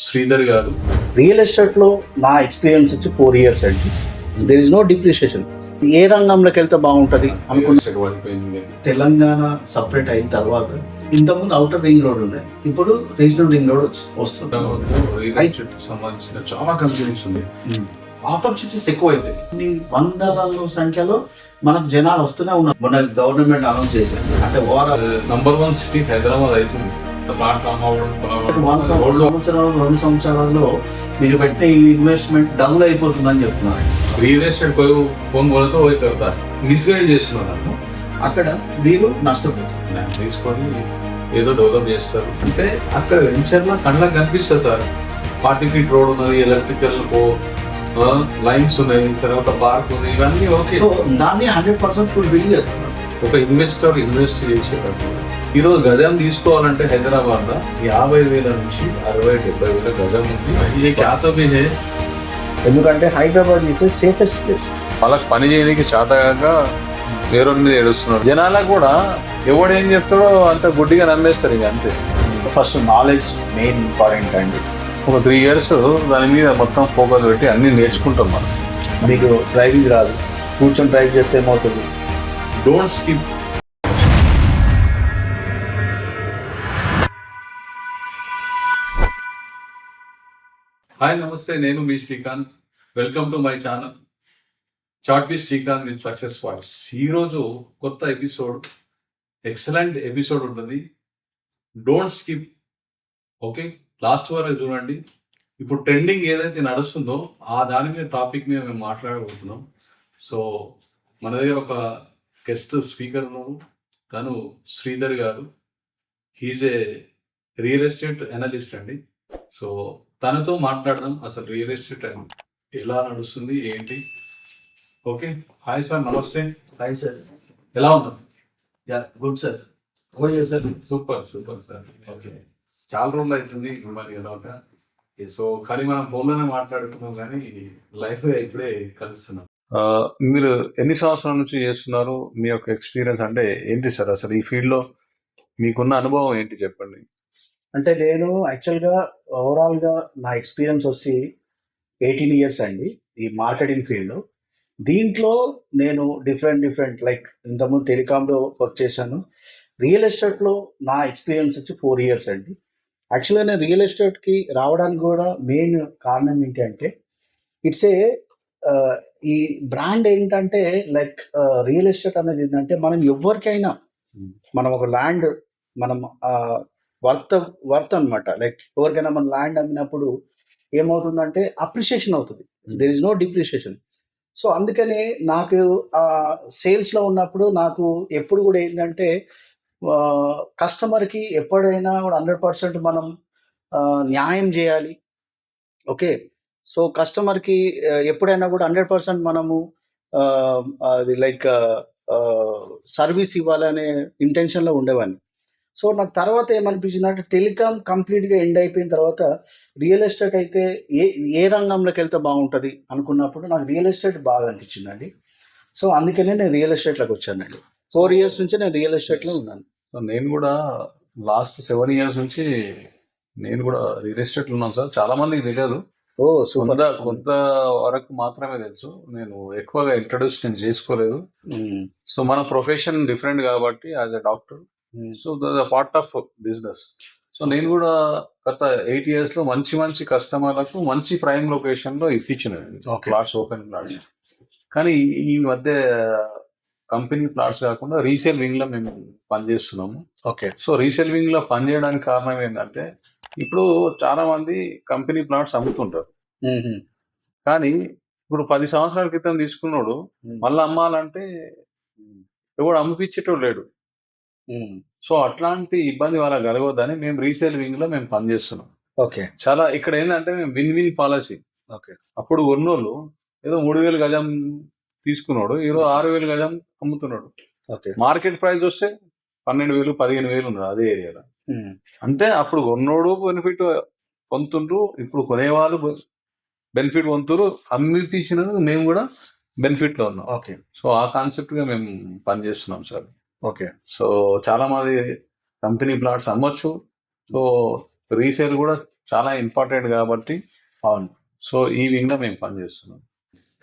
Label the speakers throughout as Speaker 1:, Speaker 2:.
Speaker 1: శ్రీధర్ గారు.
Speaker 2: రియల్ ఎస్టేట్లో నా ఎక్స్పీరియన్స్ వచ్చి 4 years అండి. There is no depreciation. ఏ రంగంలోకి వెళ్తే బాగుంటుంది అనుకున్న తెలంగాణ సపరేట్ అయిన తర్వాత ఇంతకుముందు అవుటర్ రింగ్ రోడ్ ఉండే, ఇప్పుడు రీజనల్ రింగ్ రోడ్ వస్తుంది.
Speaker 1: సంబంధించిన చాలా కంపెనీస్ ఉన్నాయి.
Speaker 2: ఆపర్చునిటీస్ ఎక్కువ అయిపోయి కొన్ని వందల సంఖ్యలో మనకు జనాలు వస్తూనే ఉన్నారు. మన గవర్నమెంట్ అనౌన్స్ చేసింది అంటే ఓవరాల్
Speaker 1: నంబర్ 1 సిటీ హైదరాబాద్ అవుతుంది.
Speaker 2: సంవత్సరాలు 2 సంవత్సరాల్లో మీరు పెట్టిన ఈ ఇన్వెస్ట్మెంట్ డబుల్ అయిపోతుందని చెప్తున్నారు.
Speaker 1: రియల్ ఎస్టేట్ ఫోన్ వాళ్ళతో మిస్గైడ్ చేస్తున్నారు.
Speaker 2: అక్కడ మీరు నష్టపోతారు.
Speaker 1: తీసుకొని ఏదో డెవలప్ చేస్తారు అంటే అక్కడ వెంచర్లో కళ్ళకి కనిపిస్తుంది సార్. 40 feet రోడ్ ఉన్నది, ఎలక్ట్రికల్ లైన్స్ ఉన్నాయి, తర్వాత పార్క్ ఉంది, ఇవన్నీ ఓకే.
Speaker 2: సో దాన్ని 100% ఫుల్ఫిల్ చేస్తున్నారు.
Speaker 1: ఒక ఇన్వెస్టర్ ఇన్వెస్ట్ చేసేటప్పుడు ఈరోజు గజం తీసుకోవాలంటే హైదరాబాద్ లో 50,000 నుంచి 60,000-70,000 గజం ఉంది. క్యాతోబీనే
Speaker 2: ఎందుకంటే హైదరాబాద్ ఈస్ సేఫెస్ట్ ప్లేస్.
Speaker 3: వాళ్ళకి పని చేయడానికి చేతగాక వేరే మీద ఏడుస్తున్నారు. జనాలకు కూడా ఎవడేం చెప్తాడో అంత గుడ్డిగా నమ్మేస్తారు. ఇక అంతే.
Speaker 2: ఫస్ట్ నాలెడ్జ్ మెయిన్ ఇంపార్టెంట్ అండి.
Speaker 3: ఒక 3 years దాని మీద మొత్తం ఫోకస్ పెట్టి అన్ని నేర్చుకుంటాం మనం.
Speaker 2: మీకు డ్రైవింగ్ రాదు, కూర్చొని డ్రైవ్ చేస్తే ఏమవుతుంది?
Speaker 1: Don't skip. హాయ్, నమస్తే. నేను మీ Srikanth. Welcome to my channel chat with Srikanth with success voice. ఈరోజు కొత్త ఎపిసోడ్, ఎక్సలెంట్ ఎపిసోడ్ ఉంటుంది. Don't skip. ఓకే, లాస్ట్ వరకు చూడండి. ఇప్పుడు ట్రెండింగ్ ఏదైతే నడుస్తుందో ఆ దాని మీద టాపిక్ మీద మేము మాట్లాడబోతున్నాం. సో మన దగ్గర ఒక గెస్ట్ స్పీకర్ ఉన్నారు. తను శ్రీధర్ గారు. He's a real estate analyst అండి. సో తనతో మాట్లాడదాం అసలు రియల్ ఎస్టేట్ ఎలా నడుస్తుంది ఏంటి. ఓకే, హాయ్ సార్, నమస్తే.
Speaker 2: హాయ్ సార్,
Speaker 1: ఎలా ఉన్నారు?
Speaker 2: Yeah good sir. Okay sir,
Speaker 1: super super sir. Okay, చాలా రోజులు అవుతుంది మరి ఎలా ఉంటా. సో కానీ మనం ఫోన్లోనే మాట్లాడుకున్నాం కానీ లైఫ్ ఇప్పుడే కలుస్తున్నాం.
Speaker 3: మీరు ఎన్ని సంవత్సరాల నుంచి చేస్తున్నారు? మీ యొక్క ఎక్స్పీరియన్స్ అంటే ఏంటి సార్? అసలు ఈ ఫీల్డ్ లో మీకున్న అనుభవం ఏంటి చెప్పండి.
Speaker 2: అంటే నేను యాక్చువల్గా ఓవరాల్గా నా ఎక్స్పీరియన్స్ వచ్చి 18 years అండి ఈ మార్కెటింగ్ ఫీల్డ్లో. దీంట్లో నేను డిఫరెంట్ లైక్ ఇంతకుముందు టెలికామ్లో వర్క్ చేశాను. రియల్ ఎస్టేట్లో నా ఎక్స్పీరియన్స్ వచ్చి 4 years అండి. యాక్చువల్గా నేను రియల్ ఎస్టేట్కి రావడానికి కూడా మెయిన్ కారణం ఏంటి అంటే ఇట్స్ ఏ ఈ బ్రాండ్ ఏంటంటే లైక్ రియల్ ఎస్టేట్ అనేది ఏంటంటే మనం ఎవరికైనా మనం ఒక ల్యాండ్ మనం వర్త్ అనమాట. లైక్ ఎవరికైనా మనం ల్యాండ్ అమ్మినప్పుడు ఏమవుతుందంటే అప్రిషియేషన్ అవుతుంది. There is no depreciation. So అందుకనే నాకు సేల్స్లో ఉన్నప్పుడు నాకు ఎప్పుడు కూడా ఏంటంటే కస్టమర్కి ఎప్పుడైనా కూడా 100% మనం న్యాయం చేయాలి. ఓకే, సో కస్టమర్కి ఎప్పుడైనా కూడా 100% మనము అది లైక్ సర్వీస్ ఇవ్వాలనే ఇంటెన్షన్లో ఉండేవాడిని. సో నాకు తర్వాత ఏమనిపించింది అంటే టెలికామ్ కంప్లీట్గా ఎండ్ అయిపోయిన తర్వాత రియల్ ఎస్టేట్ అయితే ఏ రంగంలోకి వెళ్తే బాగుంటుంది అనుకున్నప్పుడు నాకు రియల్ ఎస్టేట్ బాగా అనిపించిందండి. సో అందుకనే నేను రియల్ ఎస్టేట్లోకి వచ్చానండి. 4 years నుంచి నేను రియల్ ఎస్టేట్లో ఉన్నాను.
Speaker 3: నేను కూడా లాస్ట్ 7 years నుంచి నేను కూడా రియల్ ఎస్టేట్లో ఉన్నాను సార్. చాలా మందికి తెలియదు. కొంత వరకు మాత్రమే తెలుసు. నేను ఎక్కువగా ఇంట్రడ్యూస్ నేను చేసుకోలేదు. సో మన ప్రొఫెషన్ డిఫరెంట్ కాబట్టి as a doctor, so the part of business. So నేను కూడా గత 8 years లో మంచి కస్టమర్లకు మంచి ప్రైమ్ లొకేషన్ లో ఇప్పించినాను ప్లాట్స్, ఓపెన్ ప్లాట్స్. కానీ ఈ మధ్య కంపెనీ ప్లాట్స్ కాకుండా రీసేల్ వింగ్ లో మేము పనిచేస్తున్నాము.
Speaker 2: ఓకే,
Speaker 3: సో రీసేల్ వింగ్ లో పనిచేయడానికి కారణం ఏంటంటే ఇప్పుడు చాలా మంది కంపెనీ ప్లాట్స్ అమ్ముతుంటారు. కానీ ఇప్పుడు 10 సంవత్సరాల క్రితం తీసుకున్నాడు మళ్ళీ అమ్మాలంటే ఎవడు అమ్మిపించేటోడు లేడు. సో అట్లాంటి ఇబ్బంది వాళ్ళకి కలగొద్దని మేము రీసేల్ వింగ్ లో మేము పనిచేస్తున్నాం.
Speaker 2: ఓకే,
Speaker 3: చాలా ఇక్కడ ఏంటంటే మేము విన్ పాలసీ.
Speaker 2: ఓకే,
Speaker 3: అప్పుడు కొన్నోళ్ళు ఏదో 3,000 గజం తీసుకున్నాడు, ఈరోజు 6,000 గజం అమ్ముతున్నాడు.
Speaker 2: ఓకే,
Speaker 3: మార్కెట్ ప్రైస్ వస్తే 12,000 15,000 ఉన్నది అదే ఏరియాలో. అంటే అప్పుడు కొన్నోడు బెనిఫిట్ పొందుతుండ్రు, ఇప్పుడు కొనేవాళ్ళు బెనిఫిట్ పొందుతురు. అమ్మితి ఇచ్చినందుకు మేము కూడా బెనిఫిట్ లో ఉన్నాం.
Speaker 2: ఓకే,
Speaker 3: సో ఆ కాన్సెప్ట్ గా మేము పనిచేస్తున్నాం సార్.
Speaker 2: ఓకే,
Speaker 3: సో చాలా మంది కంపెనీ ప్లాట్స్ అమ్మొచ్చు. సో రీసేల్ కూడా చాలా ఇంపార్టెంట్ కాబట్టి
Speaker 2: అవును.
Speaker 3: సో ఈ వింగ్ లో మేము పనిచేస్తున్నాం.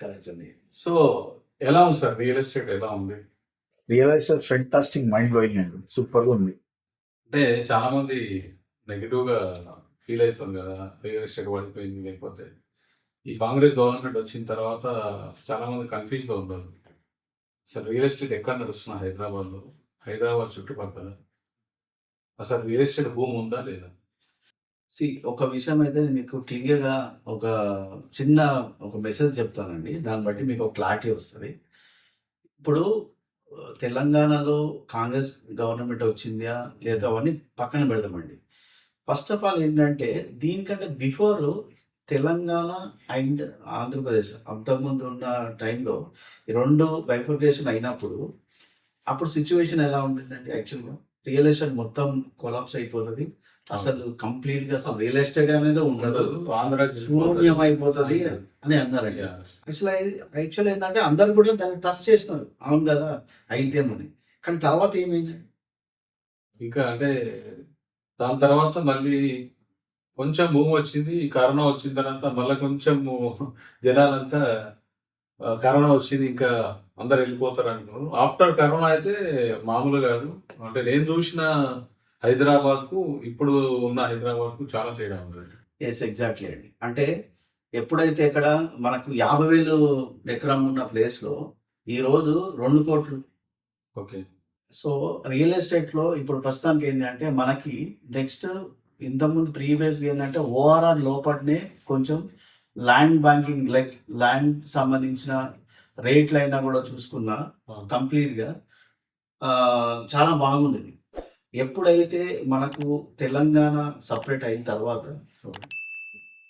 Speaker 2: కరెక్ట్ అండి.
Speaker 1: సో ఎలా ఉంది సార్ రియల్ ఎస్టేట్ ఎలా ఉంది?
Speaker 2: Real estate fantastic, mind blowing అండి. సూపర్గా ఉంది.
Speaker 1: అంటే చాలా మంది నెగిటివ్ గా ఫీల్ అవుతుంది కదా, రియల్ ఎస్టేట్ పడిపోయింది, లేకపోతే ఈ కాంగ్రెస్ గవర్నమెంట్ వచ్చిన తర్వాత చాలా మంది కన్ఫ్యూజ్ గా ఉన్నారు. అసలు రియల్ ఎస్టేట్ ఎక్కడ నడుస్తున్నా హైదరాబాద్ లో, హైదరాబాద్ చుట్టుపక్కల అసలు రియల్ ఎస్టేట్ భూమి ఉందా లేదా?
Speaker 2: ఒక విషయం అయితే నేను మీకు క్లియర్గా ఒక చిన్న ఒక మెసేజ్ చెప్తానండి. దాన్ని బట్టి మీకు ఒక క్లారిటీ వస్తుంది. ఇప్పుడు తెలంగాణలో కాంగ్రెస్ గవర్నమెంట్ వచ్చిందా లేదా అవన్నీ పక్కన పెడదామండి. ఫస్ట్ ఆఫ్ ఆల్ ఏంటంటే దీనికంటే బిఫోర్ తెలంగాణ అండ్ ఆంధ్రప్రదేశ్ అంతకుముందు ఉన్న టైంలో ఈ 2 బైఫర్కేషన్ అయినప్పుడు అప్పుడు సిచ్యువేషన్ ఎలా ఉంటుందండి యాక్చువల్‌గా? రియల్ ఎస్టేట్ మొత్తం కొలాప్స్ అయిపోతది. అసలు కంప్లీట్‌గా అసలు రియల్ ఎస్టేట్ అనేది ఉండదు.
Speaker 1: ఆంధ్రాకి
Speaker 2: శూన్యం అయిపోతది అని అన్నారండి. యాక్చువల్ ఏంటంటే అందరూ కూడా దాన్ని ట్రస్ట్ చేసినారు. అవును కదా! అయిద్దేమని. కానీ తర్వాత ఏమైంది?
Speaker 1: ఇంకా అంటే దాని తర్వాత మళ్ళీ కొంచెం భూమి వచ్చింది. ఈ కరోనా వచ్చిన తర్వాత మళ్ళా కొంచెము జనాలంతా కరోనా వచ్చింది ఇంకా అందరూ వెళ్ళిపోతారు అనుకున్నారు. ఆఫ్టర్ కరోనా అయితే మామూలు కాదు. అంటే నేను చూసిన హైదరాబాద్‌కు ఇప్పుడు ఉన్న హైదరాబాద్‌కు చాలా తేడా ఉందండి.
Speaker 2: యెస్. ఎగ్జాక్ట్‌లీ అండి. అంటే ఎప్పుడైతే ఇక్కడ మనకు 50,000 ఎకరం ఉన్న ప్లేస్‌లో ఈరోజు 2,00,00,000.
Speaker 1: ఓకే.
Speaker 2: సో, రియల్ ఎస్టేట్‌లో ఇప్పుడు ప్రస్తుతానికి ఏందంటే మనకి నెక్స్ట్ ఇంతకుముందు ప్రీవియస్‌గా ఏందంటే ఓఆర్ఆర్ లోపటనే కొంచెం ల్యాండ్ బ్యాంకింగ్ లైక్ ల్యాండ్ సంబంధించిన రేట్లైనా కూడా చూసుకున్నా
Speaker 1: అవును.
Speaker 2: కంప్లీట్‌గా చాలా బాగుండేది. ఎప్పుడైతే మనకు తెలంగాణ సెపరేట్ అయిన తర్వాత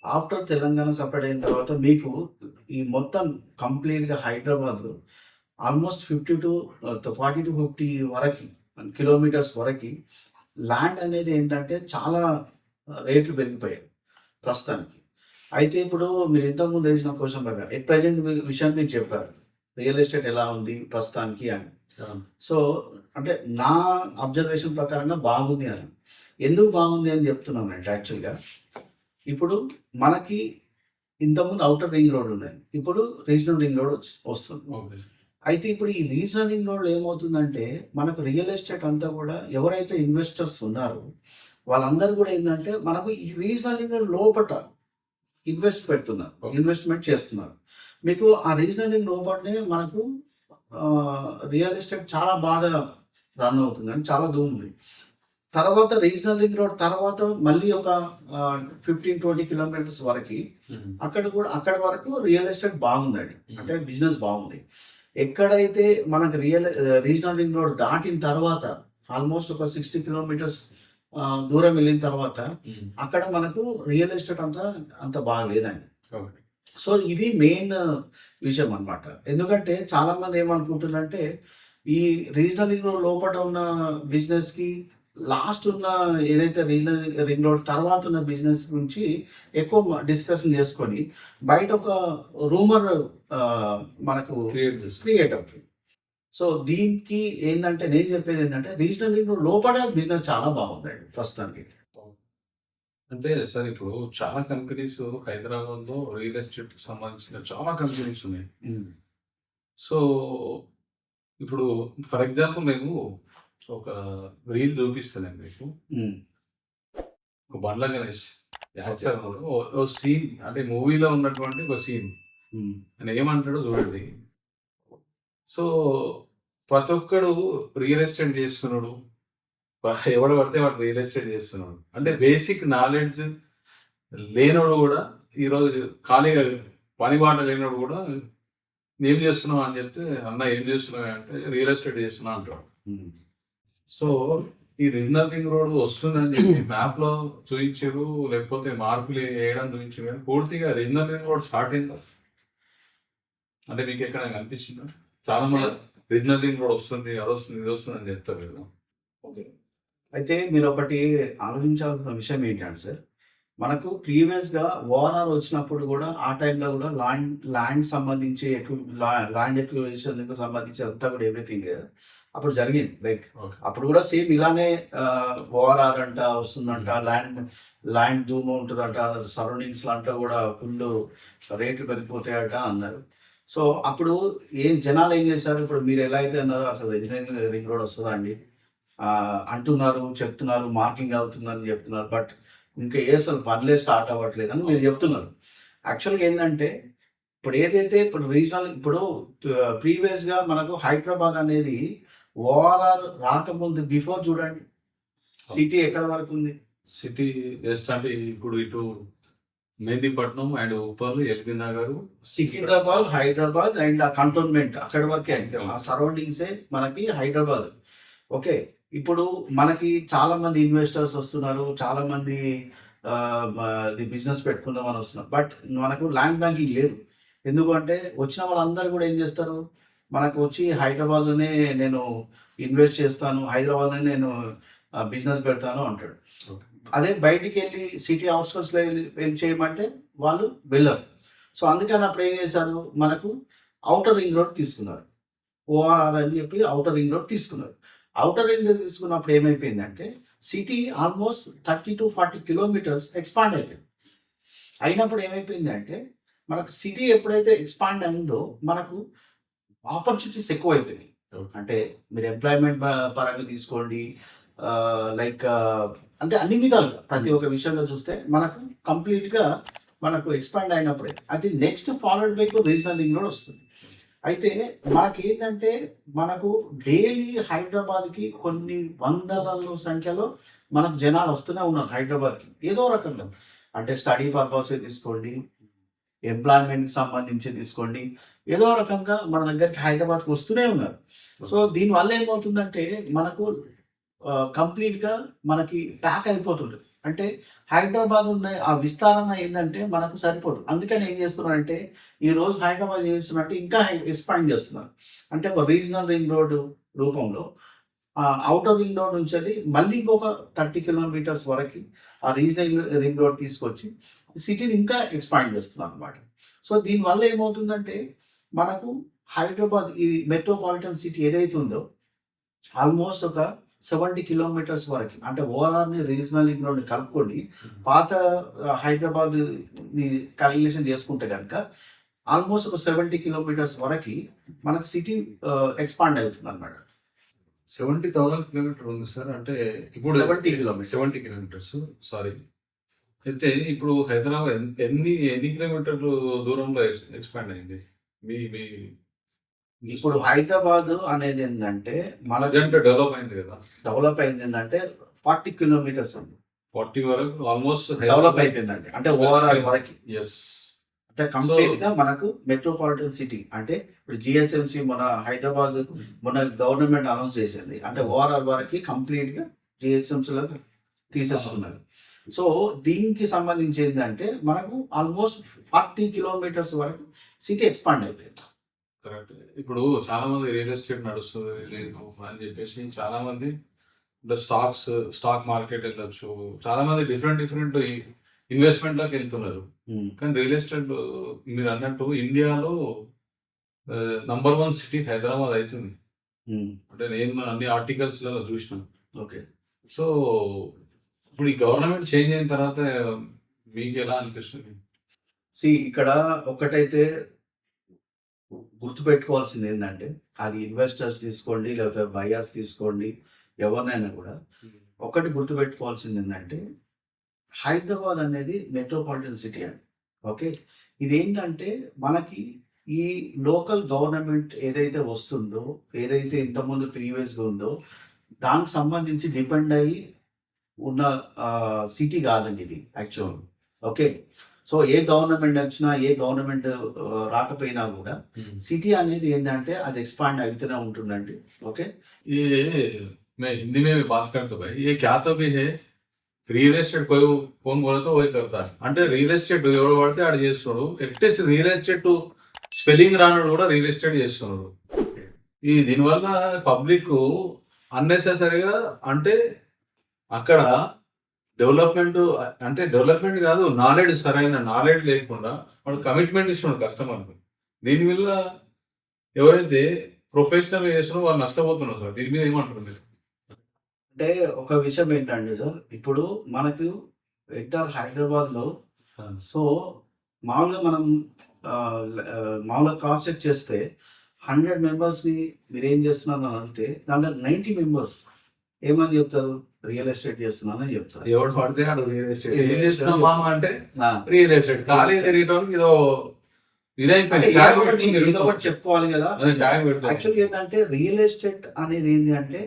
Speaker 2: ఆఫ్టర్ తెలంగాణ సెపరేట్ అయిన తర్వాత మీకు ఈ మొత్తం కంప్లీట్‌గా హైదరాబాద్‌లో ఆల్మోస్ట్ 40-50 వరకి కిలోమీటర్స్ వరకి ల్యాండ్ అనేది ఏంటంటే చాలా రేట్లు పెరిగిపోయాయి ప్రస్తుతానికి. అయితే ఇప్పుడు మీరు ఇంతకుముందు వేసిన క్వెషన్ ప్రకారం ఎట్ ప్రెజెంట్ విషయం మీరు చెప్పారు. రియల్ ఎస్టేట్ ఎలా ఉంది ప్రస్తుతానికి అని.
Speaker 1: అవును.
Speaker 2: సో, అంటే నా అబ్జర్వేషన్ ప్రకారంగా బాగుంది అని. ఎందుకు బాగుంది అని చెప్తున్నానంటే యాక్చువల్‌గా ఇప్పుడు మనకి ఇంతకుముందు ఔటర్ రింగ్ రోడ్ ఉండేది. ఇప్పుడు రీజనల్ రింగ్ రోడ్ వస్తుంది.
Speaker 1: ఓకే.
Speaker 2: అయితే ఇప్పుడు ఈ రీజనల్ రింగ్ రోడ్‌లో ఏమవుతుందంటే మనకు రియల్ ఎస్టేట్ అంతా కూడా ఎవరైతే ఇన్వెస్టర్స్ ఉన్నారో వాళ్ళందరూ కూడా ఏందంటే మనకు ఈ రీజనల్ రింగ్ రోడ్ లోపట పెడుతున్నారు.
Speaker 1: ఓకే.
Speaker 2: ఇన్వెస్ట్‌మెంట్ చేస్తున్నారు. మీకు ఆ రీజనల్ రింగ్ లోపటనే మనకు రియల్ ఎస్టేట్ చాలా బాగా రన్ అవుతుందండి. చాలా ఉంది. తర్వాత రీజనల్ రింగ్ రోడ్ తర్వాత మళ్ళీ ఒక 15-20 కిలోమీటర్స్ వరకి
Speaker 1: హ్మ్.
Speaker 2: అక్కడ వరకు రియల్ ఎస్టేట్ బాగుందండి. అంటే
Speaker 1: హ్మ్.
Speaker 2: బిజినెస్ బాగుంది. ఎక్కడైతే మనకు రీజనల్ రింగ్ రోడ్ దాటిన తర్వాత ఆల్మోస్ట్ ఒక 60 కిలోమీటర్స్ దూరం వెళ్ళిన తర్వాత
Speaker 1: హ్మ్.
Speaker 2: అక్కడ మనకు రియల్ ఎస్టేట్ అంత బాగలేదండి.
Speaker 1: ఓకే.
Speaker 2: సో, ఇది మెయిన్ విషయం అన్నమాట. ఎందుకంటే చాలామంది ఏమనుకుంటున్నారంటే ఈ రీజనల్ రింగ్ రోడ్ లోపట ఉన్న బిజినెస్‌కి లాస్ట్ ఉన్న ఏదైతే రీజనల్ రింగ్ రోడ్ తర్వాత ఉన్న బిజినెస్ గురించి ఎక్కువ డిస్కషన్ చేసుకొని బయట ఒక రూమర్ మనకు
Speaker 1: క్రియేట్ చేస్తారు.
Speaker 2: క్రియేట్ అవుతుంది. సో, దీనికి ఏందంటే నేను చెప్పేది ఏందంటే రీజనల్ రింగ్ రోడ్ లోపల బిజినెస్ చాలా బాగుందండి ప్రస్తుతానికి.
Speaker 1: అంటే సార్ ఇప్పుడు చాలా కంపెనీస్ హైదరాబాద్‌లో రియల్ ఎస్టేట్‌కి సంబంధించిన చాలా కంపెనీస్ ఉన్నాయి. సో, ఇప్పుడు ఫర్ ఎగ్జాంపుల్ నేను ఒక రీల్ చూపిస్తానండి మీకు.
Speaker 2: హ్మ్.
Speaker 1: ఒక బండ్ల గణేష్ యాక్టర్ ఓ సీన్ అంటే మూవీలో ఉన్నటువంటి ఒక సీన్.
Speaker 2: హ్మ్.
Speaker 1: ఆయన ఏమంటాడో చూడండి. సో, ప్రతి ఒక్కడు రియల్ ఎస్టేట్ చేస్తున్నాడు. ఎవడు పడితే వాడు రియల్ ఎస్టేట్ చేస్తున్నాడు. అంటే బేసిక్ నాలెడ్జ్ లేనోడు కూడా ఈరోజు ఖాళీగా పని బాట లేనోడు కూడా ఏం చేస్తున్నావు అని చెప్తే, అన్న ఏం చేస్తున్నావు అంటే రియల్ ఎస్టేట్ చేస్తున్నా అంటాడు.
Speaker 2: హ్మ్.
Speaker 1: సో, ఈ రీజనల్ రింగ్ రోడ్ వస్తుందని చెప్పి మ్యాప్‌లో చూయించిర్రు, లేకపోతే మార్పులు వేయడం చూయించిర్రు కానీ పూర్తిగా రీజనల్ రింగ్ రోడ్ స్టార్ట్ అయిందా? అంటే మీకు ఎక్కడైనా కనిపించిందా? చాలా మంది రీజనల్ రింగ్ రోడ్ వస్తుంది, అదొస్తుంది, ఇదొస్తుంది అని చెప్తారు కదా!
Speaker 2: ఓకే. అయితే మీరొకటి ఆలోచించాల్సిన విషయం ఏంటంటే సార్, మనకు ప్రీవియస్‌గా ఓఆర్ఆర్ వచ్చినప్పుడు గూడా ఆ టైంలో గూడా ల్యాండ్ సంబంధించి ల్యాండ్ ఎక్విజిషన్‌కి సంబంధించి అంతా కూడా ఎవ్రీథింగ్ అప్పుడు జరిగింది. Like
Speaker 1: okay.
Speaker 2: అప్పుడు కూడా సేమ్ ఇలానే ఓఆర్ఆర్ అంట వస్తుందంట, ల్యాండ్ ధూమ్ ఉంటుందంట, సరౌండింగ్స్ అంతా కూడా ఫుల్ రేట్లు పెరిగిపోతాయట అన్నారు. సో అప్పుడు జనాలు ఏం చేశారు, ఇప్పుడు మీరు ఎలా అయితే అన్నారో అసలు ఇంజనీరింగ్ రింగ్ రోడ్ వస్తుందా అండి అంటున్నారు, చెప్తున్నారు, మార్కింగ్ అవుతుందని చెప్తున్నారు. బట్ ఇంకా అసలు పనులే స్టార్ట్ అవ్వట్లేదు అని మీరు చెప్తున్నారు. యాక్చువల్గా ఏంటంటే ఇప్పుడు రీజనల్ ఇప్పుడు ప్రీవియస్ గా మనకు హైదరాబాద్ అనేది ఓఆర్ఆర్ రాకముందు బిఫోర్ చూడండి సిటీ ఎక్కడ వరకు ఉంది.
Speaker 1: సిటీ జస్ట్ అంటే ఇప్పుడు ఇటు Mehdipatnam and Uppal, LB Nagar,
Speaker 2: Secunderabad, Hyderabad and ఆ కంటోన్మెంట్ అక్కడ వరకే అంటే ఆ సరౌండింగ్సే మనకి హైదరాబాద్. ఓకే, ఇప్పుడు మనకి చాలా మంది ఇన్వెస్టర్స్ వస్తున్నారు, చాలా మంది బిజినెస్ పెట్టుకుందామని వస్తున్నారు. బట్ మనకు ల్యాండ్ బ్యాంకింగ్ లేదు. ఎందుకంటే వచ్చిన వాళ్ళందరూ కూడా ఏం చేస్తారు, మనకు వచ్చి హైదరాబాద్లోనే నేను ఇన్వెస్ట్ చేస్తాను, హైదరాబాద్లోనే నేను బిజినెస్ పెడతాను అంటాడు. అదే బయటికి వెళ్ళి సిటీ అవుట్స్కట్స్లో వెళ్ళి చేయమంటే వాళ్ళు వెళ్ళరు. సో అందుకని అప్పుడు ఏం చేశారు, మనకు అవుటర్ రింగ్ రోడ్ తీసుకున్నారు. ఓఆర్ఆర్ అని చెప్పి అవుటర్ రింగ్ రోడ్ తీసుకున్నారు. అవుటర్ రింగ్ రోడ్ తీసుకున్నప్పుడు ఏమైపోయిందంటే city almost 30 to 40 kilometres expand అయిపోయింది. అయినప్పుడు ఏమైపోయింది అంటే మనకు సిటీ ఎప్పుడైతే ఎక్స్పాండ్ అయిందో మనకు ఆపర్చునిటీస్ ఎక్కువ అయిపోయినాయి. అంటే మీరు ఎంప్లాయ్మెంట్ పరంగా తీసుకోండి, లైక్ అంటే అన్ని విధాలుగా ప్రతి ఒక్క విషయంలో చూస్తే మనకు కంప్లీట్గా మనకు ఎక్స్పాండ్ అయినప్పుడే అది next followed by regional ring road వస్తుంది. అయితే మనకి ఏంటంటే మనకు డైలీ హైదరాబాద్కి కొన్ని వందల సంఖ్యలో మనకు జనాలు వస్తూనే ఉన్నారు హైదరాబాద్కి ఏదో రకంగా. అంటే స్టడీ పర్పస్ తీసుకోండి, ఎంప్లాయ్మెంట్కి సంబంధించి తీసుకోండి, ఏదో రకంగా మన దగ్గరికి హైదరాబాద్కి వస్తూనే ఉన్నారు. సో దీనివల్ల ఏమవుతుందంటే మనకు కంప్లీట్గా మనకి ప్యాక్ అయిపోతుంది. అంటే హైదరాబాద్ ఉన్న ఆ విస్తరణ ఏంటంటే మనకు సరిపోదు. అందుకని ఏం చేస్తున్నారంటే ఈరోజు హైదరాబాద్ ఏం చేస్తున్నారంటే ఇంకా ఎక్స్పాండ్ చేస్తున్నారు. అంటే ఒక రీజనల్ రింగ్ రోడ్ రూపంలో అవుటర్ రింగ్ రోడ్ నుంచి వెళ్ళి మళ్ళీ ఇంకొక 30 కిలోమీటర్స్ వరకు ఆ రీజనల్ రింగ్ రోడ్ తీసుకొచ్చి సిటీని ఇంకా ఎక్స్పాండ్ చేస్తున్నారు అనమాట. సో దీనివల్ల ఏమవుతుందంటే మనకు హైదరాబాద్ ఈ మెట్రోపాలిటన్ సిటీ ఏదైతే ఉందో ఆల్మోస్ట్ ఒక 70 కిలోమీటర్స్ వరకు, అంటే ఓఆర్ఆర్ని రీజనల్ రింగ్ రోడ్ని కలుపుకొని పాత హైదరాబాద్ని క్యాలిక్యులేషన్ చేసుకుంటే కనుక ఆల్మోస్ట్ ఒక 70 కిలోమీటర్స్ వరకు మనకు సిటీ ఎక్స్పాండ్ అవుతుంది అనమాట.
Speaker 1: 70,000 కిలోమీటర్ ఉంది సార్. అంటే ఇప్పుడు 70 కిలోమీటర్స్ సారీ. అయితే ఇప్పుడు హైదరాబాద్ ఎన్ని కిలోమీటర్లు దూరంలో ఎక్స్పాండ్ అయింది మీ మీ
Speaker 2: ఇప్పుడు హైదరాబాద్ అనేది ఏంటంటే మన
Speaker 1: డెవలప్ అయింది కదా,
Speaker 2: డెవలప్ అయింది ఏంటంటే 40 కిలోమీటర్స్ అండి,
Speaker 1: 40 వరకు ఆల్మోస్ట్
Speaker 2: డెవలప్ అయిపోయిందండి. అంటే ఓవరాల్ వరకు
Speaker 1: ఎస్,
Speaker 2: అంటే కంప్లీట్ గా మనకు మెట్రోపాలిటన్ సిటీ. అంటే ఇప్పుడు జిహెచ్ఎంసి మన హైదరాబాద్ మన గవర్నమెంట్ అనౌన్స్ చేసింది, అంటే ఓవరాల్ వరకు కంప్లీట్ గా జిహెచ్ఎంసీలో తీసేసుకున్నారు. సో దీనికి సంబంధించి ఏంటంటే మనకు ఆల్మోస్ట్ 40 కిలోమీటర్స్ వరకు సిటీ ఎక్స్పాండ్ అయిపోయింది.
Speaker 1: కరెక్ట్. ఇప్పుడు చాలా మంది రియల్ ఎస్టేట్ నడుస్తుంది లేదు అని చెప్పేసి చాలా మంది స్టాక్ మార్కెట్ వెళ్ళొచ్చు, చాలా మంది డిఫరెంట్ ఇన్వెస్ట్మెంట్ లోకి వెళ్తున్నారు. కానీ రియల్ ఎస్టేట్ మీరు అన్నట్టు ఇండియాలో నంబర్ 1 సిటీ హైదరాబాద్ అవుతుంది. అంటే నేను అన్ని ఆర్టికల్స్ లలో చూసినాను.
Speaker 2: ఓకే,
Speaker 1: సో ఇప్పుడు ఈ గవర్నమెంట్ చేంజ్ అయిన తర్వాత మీకు ఎలా అనిపిస్తుంది?
Speaker 2: ఇక్కడ ఒకటైతే గుర్తుపెట్టుకోవాల్సింది ఏంటంటే అది ఇన్వెస్టర్స్ తీసుకోండి లేకపోతే బయర్స్ తీసుకోండి, ఎవరినైనా కూడా ఒకటి గుర్తుపెట్టుకోవాల్సింది ఏంటంటే హైదరాబాద్ అనేది మెట్రోపాలిటన్ సిటీ అండి. ఓకే, ఇదేంటంటే మనకి ఈ లోకల్ గవర్నమెంట్ ఏదైతే వస్తుందో, ఏదైతే ఇంతకుముందు ప్రీవియస్గా ఉందో దానికి సంబంధించి డిపెండ్ అయ్యి ఉన్న సిటీ కాదండి ఇది యాక్చువల్. ఓకే, సో ఏ గవర్నమెంట్ వచ్చినా ఏ గవర్నమెంట్ రాకపోయినా కూడా సిటీ అనేది ఏంటంటే అది ఎక్స్పాండ్ అవుతూనే ఉంటుందండి. ఓకే,
Speaker 1: ये मैं हिंदी में भी बात करता भाई, ये क्या तो भी है రియల్ ఎస్టేట్ कोई कौन बोले तो वही करता है. అంటే రియల్ ఎస్టేట్ ఎవరు పడితే ఆడ చేస్తున్నాడు. అట్లీస్ట్ రియల్ ఎస్టేట్ స్పెల్లింగ్ రానడు కూడా రియల్ ఎస్టేట్ చేస్తున్నాడు. ఈ దీనివల్ల పబ్లిక్ అన్నెసెసరీగా అంటే అక్కడ డెవలప్మెంట్ కాదు, నాలెడ్జ్ సరైన నాలెడ్జ్ లేకుండా వాడు కమిట్మెంట్ ఇస్తున్నాడు కస్టమర్కి. దీనివల్ల ఎవరైతే ప్రొఫెషనల్ చేస్తున్నారు, వాళ్ళు నష్టపోతున్నారు సార్. దీని మీద ఏమంటారు మీరు?
Speaker 2: అంటే ఒక విషయం ఏంటంటే సార్, ఇప్పుడు మనకు ఎంటర్ హైదరాబాద్‌లో సో, మామూలుగా మనం మామూలుగా క్రాస్ చెక్ చేస్తే 100 మెంబర్స్‌ని మీరేం చేస్తున్నారని అడిగితే దాంట్లో 90 మెంబర్స్ ఏమని చెప్తారు? రియల్ ఎస్టేట్ చేస్తున్నానని చెప్తారు.
Speaker 1: ఎవడు పడితే ఆడు రియల్ ఎస్టేట్
Speaker 2: రియల్
Speaker 1: ఏం చేస్తున్నావు
Speaker 2: ఎస్టేట్
Speaker 1: మామ అంటే
Speaker 2: ఆ!
Speaker 1: Real estate. ఖాళీ తిరిగేటోళ్ళకి ఏదో
Speaker 2: అంటే
Speaker 1: ఇదైపోయింది.
Speaker 2: ఏదో
Speaker 1: ట్యాగ్
Speaker 2: ఒకటి
Speaker 1: పెట్టుకుని
Speaker 2: ఏదో ఒకటి చెప్పుకోవాలి కదా!
Speaker 1: అదే ట్యాగ్ పెడతారు.
Speaker 2: యాక్చువల్‌గా ఏందంటే రియల్ ఎస్టేట్ అనేది ఏంది అంటే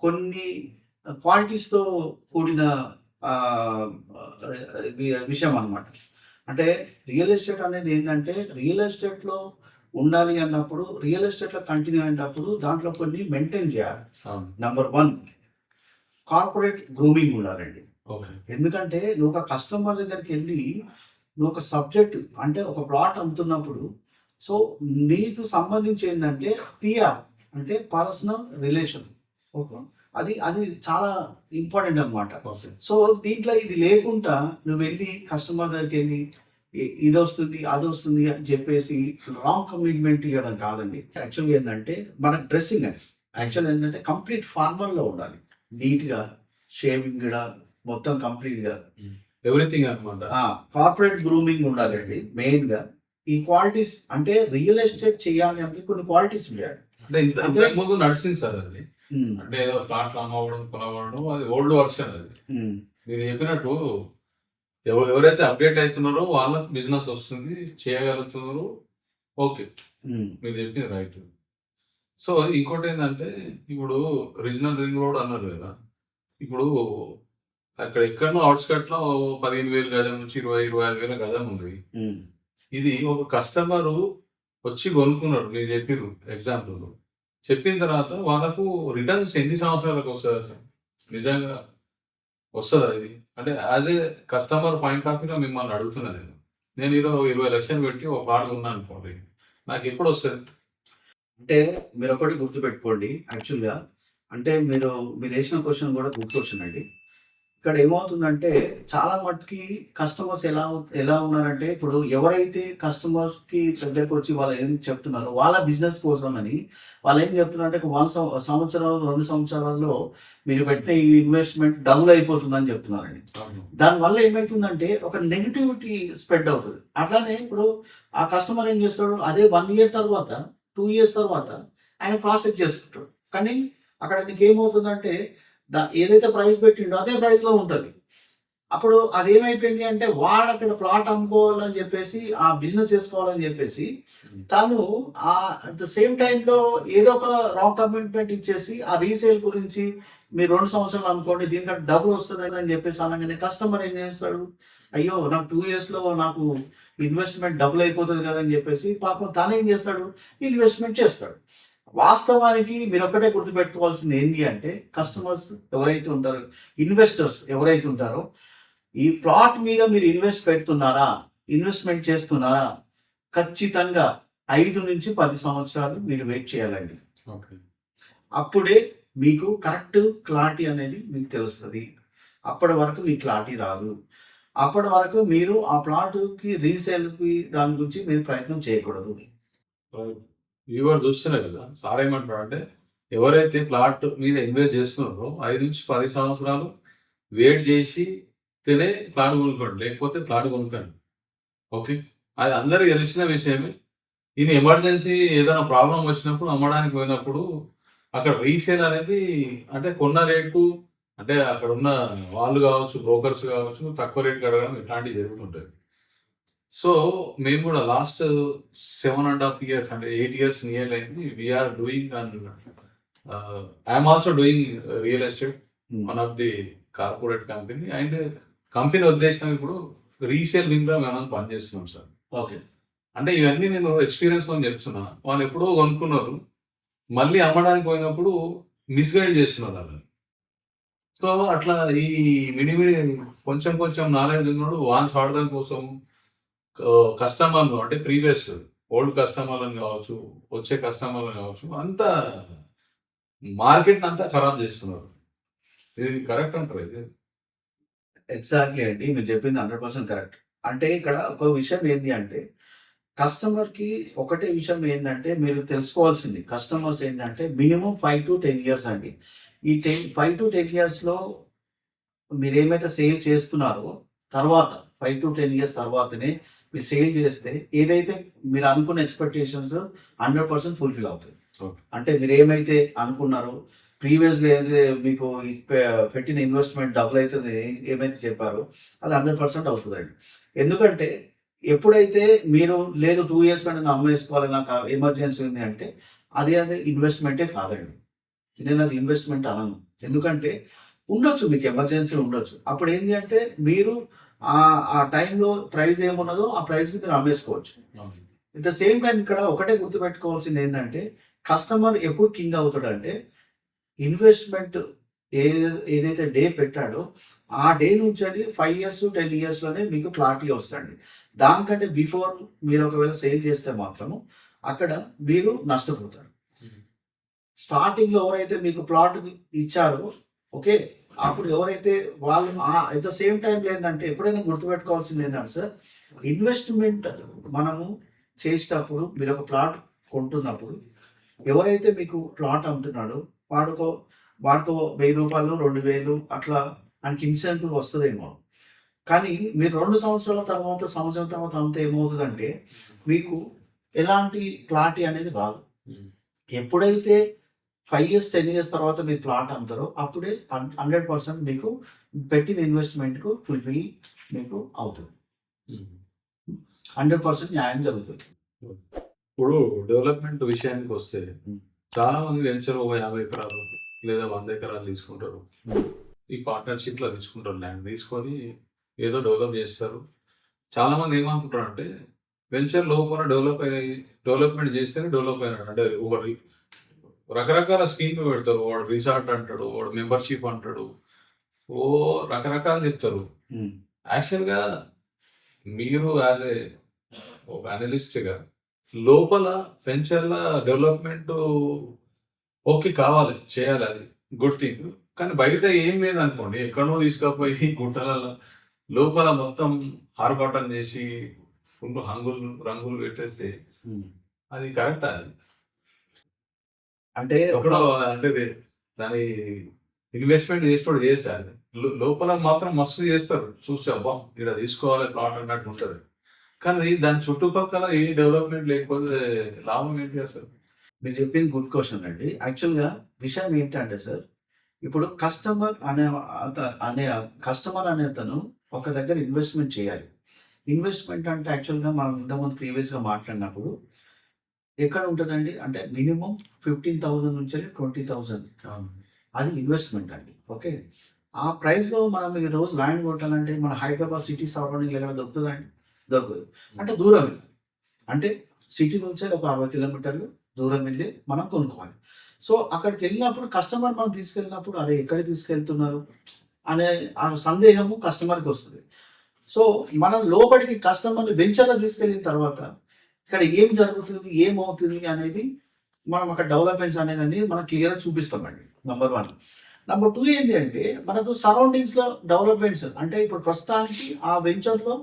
Speaker 2: కొన్ని క్వాలిటీస్‌తో కూడిన ఆహ్, విషయం అన్నమాట. అంటే రియల్ ఎస్టేట్ అనేది ఏందంటే రియల్ ఎస్టేట్‌లో ఉండాలి అన్నప్పుడు రియల్ ఎస్టేట్‌లో కంటిన్యూ అయ్యేటప్పుడు దాంట్లో కొన్ని మెయింటైన్ చేయాలి.
Speaker 1: అవును.
Speaker 2: నంబర్ 1 కార్పొరేట్ గ్రూమింగ్ ఉండాలండి.
Speaker 1: ఓకే.
Speaker 2: ఎందుకంటే నువ్వు ఒక కస్టమర్ దగ్గరికెళ్ళి నువ్వు ఒక సబ్జెక్ట్ అంటే ఒక ప్లాట్ అమ్ముతున్నప్పుడు సో నీకు సంబంధించి ఏంటంటే పిఆర్ అంటే పర్సనల్ రిలేషన్. ఓకే. అది అది చాలా ఇంపార్టెంట్ అన్నమాట.
Speaker 1: ఓకే.
Speaker 2: సో దీంట్లో ఇది లేకుండా నువ్వు వెళ్ళి కస్టమర్ దగ్గరికి వెళ్ళి ఇది వస్తుంది అది వస్తుంది అని చెప్పేసి రాంగ్ కమిట్మెంట్ ఇవ్వడం కాదండి. యాక్చువల్గా ఏంటంటే మన డ్రెస్సింగ్ అండి యాక్చువల్ ఏంటంటే కంప్లీట్ ఫార్మల్లో ఉండాలి. నీట్గా షేవింగ్ కూడా మొత్తం కంప్లీట్గా
Speaker 1: ఎవ్రీథింగ్ అనమాట.
Speaker 2: కార్పొరేట్ గ్రూమింగ్ ఉండాలండి మెయిన్గా. ఈ క్వాలిటీస్ అంటే రియల్ ఎస్టేట్ చేయాలి అంటే కొన్ని క్వాలిటీస్ ఉండాలి.
Speaker 1: అంటే ఇంతకు ముందు నడిచింది సార్ అది. అంటే ఏదో ఫ్లాట్లు అమ్మవడం కొనవడం అది ఓల్డ్ వర్షన్ అది. మీరు చెప్పినట్టు ఎవరైతే అప్డేట్ అవుతున్నారో వాళ్ళకి బిజినెస్ వస్తుంది, చేయగలుగుతున్నారు. ఓకే, మీరు చెప్పింది రైట్. సో ఇంకోటి ఏంటంటే ఇప్పుడు రీజనల్ రింగ్ రోడ్ అన్నారు కదా. ఇప్పుడు అక్కడ ఎక్కడో అవుట్స్కట్ లో 15,000 గజం నుంచి 20,000-25,000 గజం ఉంది. ఇది ఒక కస్టమరు వచ్చి కొనుక్కున్నాడు, మీరు చెప్పిర్రు ఎగ్జాంపుల్. చెప్పిన తర్వాత వాళ్ళకు రిటర్న్స్ ఎన్ని సంవత్సరాలకు వస్తుంది అసలు? నిజంగా వస్తుందా ఇది? అంటే as a customer point of వ్యూలో మిమ్మల్ని అడుగుతున్నా నేను. నేను ఈరోజు 20 లక్షలు పెట్టి ఒక ప్లాట్ కొన్నాను అనుకోండి, నాకు ఎప్పుడు వస్తుంది?
Speaker 2: అంటే మీరు ఒకటి గుర్తుపెట్టుకోండి యాక్చువల్‌గా. అంటే మీరు వేసిన క్వెషన్ కూడా గుడ్ క్వెషన్ అండి. ఇక్కడ ఏమవుతుందంటే చాలా మట్టుకి కస్టమర్స్ ఎలా ఉన్నారంటే ఇప్పుడు ఎవరైతే కస్టమర్స్‌కి దగ్గరకొచ్చి వాళ్ళు ఏం చెప్తున్నారో వాళ్ళ బిజినెస్ కోసమని వాళ్ళు ఏం చెప్తున్నారంటే ఒక 1 సంవత్సరం, 2 సంవత్సరాల్లో మీరు పెట్టిన ఈ ఇన్వెస్ట్‌మెంట్ డబుల్ అయిపోతుందని చెప్తున్నారండి. దానివల్ల ఏమైతుందంటే ఒక నెగటివిటీ స్ప్రెడ్ అవుతది. అట్లానే ఇప్పుడు ఆ కస్టమర్ ఏం చేస్తాడు అదే 1 ఇయర్ తర్వాత, 2 ఇయర్స్ తర్వాత ఆయన క్రాస్ చెక్ చేసుకుంటాడు. కానీ అక్కడ నీకేమవుతుందంటే ఏదైతే ప్రైస్ పెట్టిండో అదే ప్రైస్‌లో ఉంటది. అప్పుడు అదేమైపోయింది అంటే వాడు అక్కడ ప్లాట్ అమ్ముకోవాలని చెప్పేసి ఆ బిజినెస్ చేసుకోవాలని చెప్పేసి తను అట్ ద సేమ్ టైంలో ఏదో ఒక రాంగ్ కమిట్మెంట్ ఇచ్చేసి ఆ రీసేల్ గురించి మీరు 2 సంవత్సరాలు అనుకోండి దీనికంటే డబుల్ వస్తుంది అని చెప్పేసి అనగానే కస్టమర్ ఏం చేస్తాడు? అయ్యో నాకు 2 ఇయర్స్‌లో నాకు ఇన్వెస్ట్‌మెంట్ డబుల్ అయిపోతది కదా అని చెప్పేసి పాపం తనేం చేస్తాడు? ఇన్వెస్ట్‌మెంట్ చేస్తాడు. వాస్తవానికి మీరొక్కటే గుర్తుపెట్టుకోవాల్సింది ఏంటి అంటే కస్టమర్స్ ఎవరైతే ఉంటారో, ఇన్వెస్టర్స్ ఎవరైతే ఉంటారో ఈ ప్లాట్ మీద మీరు ఇన్వెస్ట్‌మెంట్ చేస్తున్నారా? ఖచ్చితంగా 5-10 సంవత్సరాలు మీరు వెయిట్ చేయాలండి.
Speaker 1: ఓకే.
Speaker 2: అప్పుడే మీకు కరెక్ట్ క్లారిటీ అనేది మీకు తెలుస్తది. అప్పటి వరకు మీకు క్లారిటీ రాదు. అప్పటి వరకు మీరు ఆ ప్లాట్‌కి రీసేల్‌కి దాని గురించి మీరు ప్రయత్నం చేయకూడదు.
Speaker 1: వ్యూవర్ చూస్తున్నారు కదా, సార్ ఏమంటారంటే ఎవరైతే ప్లాట్ మీద ఇన్వెస్ట్ చేస్తున్నారో 5-10 సంవత్సరాలు వెయిట్ చేసి తినే ప్లాట్ కొనుక్కోండి, లేకపోతే ప్లాట్ కొనుక్కోండి. ఓకే, అది అందరికి తెలిసిన విషయమే. ఈయన ఎమర్జెన్సీ ఏదైనా ప్రాబ్లం వచ్చినప్పుడు అమ్మడానికి పోయినప్పుడు అక్కడ రీసేల్ అనేది అంటే కొన్న రేటు అంటే అక్కడ ఉన్న వాళ్ళు కావచ్చు, బ్రోకర్స్ కావచ్చు, తక్కువ రేట్ అడగడం ఇట్లాంటివి జరుగుతుంటాయి. సో మేము కూడా లాస్ట్ 7.5 ఇయర్స్ అంటే 8 ఇయర్స్ నియర్ అయింది. We are doing I'm also doing real estate, one of the corporate company. And company ఉద్దేశం ఇప్పుడు రీసేల్ వింగ్ లో మనం పనిచేస్తున్నాం సార్.
Speaker 2: ఓకే.
Speaker 1: అంటే ఇవన్నీ నేను ఎక్స్పీరియన్స్ తో చెప్తున్నా. వాళ్ళు ఎప్పుడో కొనుక్కున్నారు, మళ్ళీ అమ్మడానికి పోయినప్పుడు మిస్గైడ్ చేస్తున్నారు వాళ్ళని. సో అట్లా ఈ మిడిమిడి కొంచెం కొంచెం నాలెడ్జ్ ఉన్నాడు వాన్ వాడడం కోసం కస్టమర్లు అంటే ప్రీవియస్ ఓల్డ్ కస్టమర్లను కావచ్చు, వచ్చే కస్టమర్లను కావచ్చు, అంతా మార్కెట్ అంతా ఖరాబ్ చేస్తున్నారు. ఇది కరెక్ట్ అంటారు ఇది?
Speaker 2: ఎగ్జాక్ట్‌లీ అండి. మీరు చెప్పింది 100% కరెక్ట్. అంటే ఇక్కడ ఒక విషయం ఏంది అంటే కస్టమర్‌కి ఒకటే విషయం ఏంటంటే మీరు తెలుసుకోవాల్సింది కస్టమర్స్ ఏంటంటే మినిమమ్ 5-10 ఇయర్స్ అండి. ఈ 5-10 ఇయర్స్‌లో మీరేమైతే సేల్ చేస్తున్నారో తర్వాత 5-10 ఇయర్స్ తర్వాతనే మీరు సేల్ చేస్తే ఏదైతే మీరు అనుకున్న ఎక్స్‌పెక్టేషన్స్ 100% ఫుల్‌ఫిల్ అవుతాయి.
Speaker 1: ఓకే.
Speaker 2: అంటే మీరేమైతే అనుకున్నారో ప్రీవియస్‌గా ఏదైతే మీకు పెట్టిన ఇన్వెస్ట్‌మెంట్ డబుల్ అయితది ఏమైతే చెప్పారో అది 100% అవుతదండి. ఎందుకంటే ఎప్పుడైతే మీరు లేదు 2 ఇయర్స్ నేను అమ్మేసుకోవాలి నాకు ఎమర్జెన్సీ ఉంది అంటే అది ఇన్వెస్ట్‌మెంటే కాదండి. నేను అది ఇన్వెస్ట్‌మెంట్ అనను. ఎందుకంటే ఉండొచ్చు మీకు ఎమర్జెన్సీ ఉండొచ్చు. అప్పుడు ఏంది అంటే మీరు ఆ టైంలో ప్రైస్ ఏమున్నదో ఆ ప్రైస్‌కి మీరు అమ్మేసుకోవచ్చు.
Speaker 1: అవును.
Speaker 2: ఎట్ ద సేమ్ టైమ్ ఇక్కడ ఒకటే గుర్తుపెట్టుకోవాల్సింది ఏంటంటే కస్టమర్ ఎప్పుడు కింగ్ అవుతాడంటే ఇన్వెస్ట్‌మెంట్ ఏదైతే డే పెట్టాడో ఆ డే నుంచెల్లి 5 ఇయర్స్, 10 ఇయర్స్‌లోనే మీకు క్లారిటీ వస్తదండి. దానికంటే బిఫోర్ మీరు ఒకవేళ సేల్ చేస్తే మాత్రము అక్కడ మీరు నష్టపోతారు.
Speaker 1: హ్మ్.
Speaker 2: స్టార్టింగ్‌లో ఎవరైతే మీకు ప్లాట్ ఇచ్చారో ఓకే. అప్పుడు ఎవరైతే వాళ్ళు ఎట్ ద సేమ్ టైమ్‌లో ఏందంటే ఎప్పుడైనా గుర్తుపెట్టుకోవాల్సింది ఏందంటే సార్ ఇన్వెస్ట్‌మెంట్ మనము చేసేటప్పుడు మీరొక ప్లాట్ కొంటున్నప్పుడు ఎవరైతే మీకు ప్లాట్ అమ్ముతున్నాడో వాడికో వాడికో రూ. 1000, 2000 అట్లా ఆయనకి ఇన్సెంటివ్ వస్తదేమో. కానీ మీరు 2 సంవత్సరాల తర్వాత, సంవత్సరం తర్వాత అమ్మితే ఏమవుతదంటే మీకు ఎలాంటి క్లారిటీ అనేది రాదు.
Speaker 1: హ్మ్.
Speaker 2: ఎప్పుడైతే 5 ఇయర్స్, 10 ఇయర్స్ తర్వాత మీరు ప్లాట్ అమ్ముతారో అప్పుడే 100% మీకు పెట్టిన ఇన్వెస్ట్‌మెంట్‌కు ఫుల్‌ఫిల్ మీకు అవుతది.
Speaker 1: హ్మ్.
Speaker 2: 100% న్యాయం జరుగుతది.
Speaker 1: ఇప్పుడు డెవలప్‌మెంట్ విషయానికొస్తే
Speaker 2: హ్మ్.
Speaker 1: చాలా మంది వెంచర్ ఒక 50 ఎకరాలు లేదా 100 ఎకరాలు తీసుకుంటారు.
Speaker 2: హ్మ్.
Speaker 1: ఈ పార్ట్నర్‌షిప్‌లో తీసుకుంటారు ల్యాండ్. తీసుకొని ఏదో డెవలప్ చేస్తారు. చాలా మంది ఏమనుకుంటారంటే వెంచర్ లోపల డెవలప్‌మెంట్ చేస్తేనే డెవలప్ అయినట్టు. అంటే రకరకాల స్కీమ్‌లు పెడతారు. వాడు రిసార్ట్ అంటాడు. వాడు మెంబర్‌షిప్ అంటాడు. రకరకాలు చెప్తారు.
Speaker 2: హ్మ్.
Speaker 1: యాక్చువల్‌గా మీరు యాస్ ఒక అనలిస్ట్‌గా లోపల వెంచర్‌ల డెవలప్‌మెంటు ఓకే. కావాలి. చేయాలది. Good thing. కానీ బయట ఏం లేదనుకోండి. ఎక్కడనో తీసుకపోయి గుట్టలలో లోపల మొత్తం ఆర్భాటం చేసి ఫుల్ రంగులు పెట్టేస్తే
Speaker 2: హ్మ్.
Speaker 1: అది కరెక్టా అది?
Speaker 2: అంటే ఒక
Speaker 1: ఎక్కడో అంటే దాని ఇన్వెస్ట్‌మెంట్ చేసేటోడు చేయొచ్చా అది? లోపల మాత్రం మస్తు చేస్తారు. చూస్తే అబ్బా! ఈడ తీసుకోవాలి ప్లాట్ అన్నట్టు ఉంటది. కానీ దాని చుట్టుపక్కల ఏ డెవలప్‌మెంట్ లేకపోతే లాభం ఏంటి అసలు?
Speaker 2: మీరు చెప్పింది గుడ్ క్వెషన్ అండి. యాక్చువల్‌గా విషయం ఏంటంటే సార్, ఇప్పుడు అనే కస్టమర్ అనేతను ఒక దగ్గర ఇన్వెస్ట్‌మెంట్ చేయాలి. ఇన్వెస్ట్‌మెంట్ అంటే యాక్చువల్‌గా మనం ఇంతకుముందు ప్రీవియస్‌గా మాట్లాడినప్పుడు ఎక్కడ ఉంటదండి? అంటే మినిమమ్ 15,000 నుంచి 20,000
Speaker 1: అవును.
Speaker 2: అది ఇన్వెస్ట్‌మెంట్ అండి. ఓకే. ఆ ప్రైస్‌లో మనం ఈరోజు ల్యాండ్ కొట్టాలంటే మన హైదరాబాద్ సిటీ సరౌండింగ్‌లో ఎక్కడ దొరుకుతదండి? దొరకదు. అంటే దూరం వెళ్ళాలి. అంటే సిటీ నుంచే ఒక 60 కిలోమీటర్లు దూరం వెళ్లి మనం కొనుక్కోవాలి. సో, అక్కడికెళ్ళినప్పుడు కస్టమర్ మనం తీసుకెళ్ళినప్పుడు అరే! ఎక్కడికి తీసుకెళ్తున్నారు? అనే ఆ సందేహము కస్టమర్‌కొస్తది. సో, మనం లోపలికి కస్టమర్‌ని వెంచర్‌లో తీసుకెళ్ళిన తర్వాత ఇక్కడ ఏం జరుగుతుంది? ఏమవుతుంది? అనేది మనం అక్కడ డెవలప్‌మెంట్స్ అనేదన్నీ మనం క్లియర్‌గా చూపిస్తామండి. నంబర్ 1. నంబర్ 2 ఏంటి అంటే మనకు సరౌండింగ్స్‌లో డెవలప్‌మెంట్స్ అంటే ఇప్పుడు ప్రస్తుతానికి ఆ వెంచర్‌లో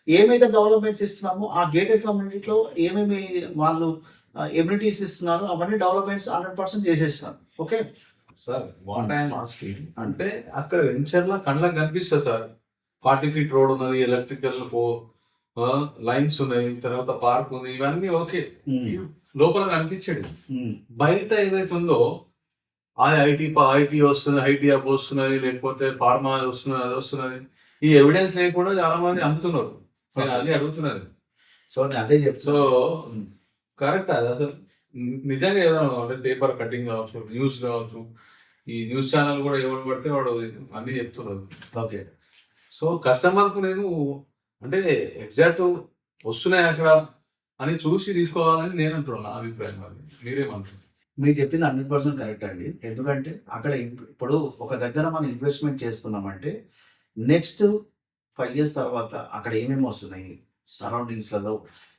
Speaker 2: ఏమైతే డెవలప్‌మెంట్స్ ఇస్తున్నామో ఆ గేటెడ్ కమ్యూనిటీలో ఏమేమి వాళ్ళు ఎమ్యూనిటీస్ ఇస్తున్నారో అవన్నీ డెవలప్‌మెంట్స్ 100% చేసేసినారు. Okay.
Speaker 1: Sir what I am asking అంటే అక్కడ వెంచర్‌లో కళ్ళకి కనిపిస్తది సార్. 40 ఫీట్ రోడ్ ఉన్నది. ఎలక్ట్రికల్ లైన్స్ ఉన్నాయి. తర్వాత పార్క్ ఉంది. ఇవన్నీ ఓకే.
Speaker 2: హ్మ్.
Speaker 1: లోపల కనిపించేది.
Speaker 2: హ్మ్.
Speaker 1: బయట ఏదైతే ఉందో అది ఐటీ వస్తుంది. ఐటీ హబ్ వస్తున్నది. లేకపోతే ఫార్మా వస్తున్నది. అది వస్తున్నది. ఈ ఎవిడెన్స్ లేకుండా చాలా మంది అమ్ముతున్నారు. నేను
Speaker 2: ఓకే.
Speaker 1: అదే అడుగుతున్నది.
Speaker 2: సో, నేను అదే
Speaker 1: సో
Speaker 2: చెప్తున్నా. హ్మ్.
Speaker 1: కరెక్ట్ అది అసలు. నిజంగా ఏదైనా అంటే పేపర్ కటింగ్ కావచ్చు, న్యూస్ కావచ్చు. ఈ న్యూస్ ఛానెల్ కూడా ఎవడు పడితే వాడు అన్నీ చెప్తున్నారు.
Speaker 2: ఓకే.
Speaker 1: సో, కస్టమర్‌కు నేను అంటే ఎగ్జాక్ట్ వస్తున్నాయి అక్కడ అని చూసి తీసుకోవాలని నేను అంటున్నా. నా అభిప్రాయం అది. మీరేమంటారు?
Speaker 2: మీరు చెప్పింది 100% కరెక్ట్ అండి. ఎందుకంటే అక్కడ ఇప్పుడు ఒక దగ్గర మనం ఇన్వెస్ట్‌మెంట్ చేస్తున్నామంటే నెక్స్ట్ 5 ఇయర్స్ తర్వాత అక్కడ ఏమేమి వస్తున్నాయి? సరౌండింగ్స్‌లలో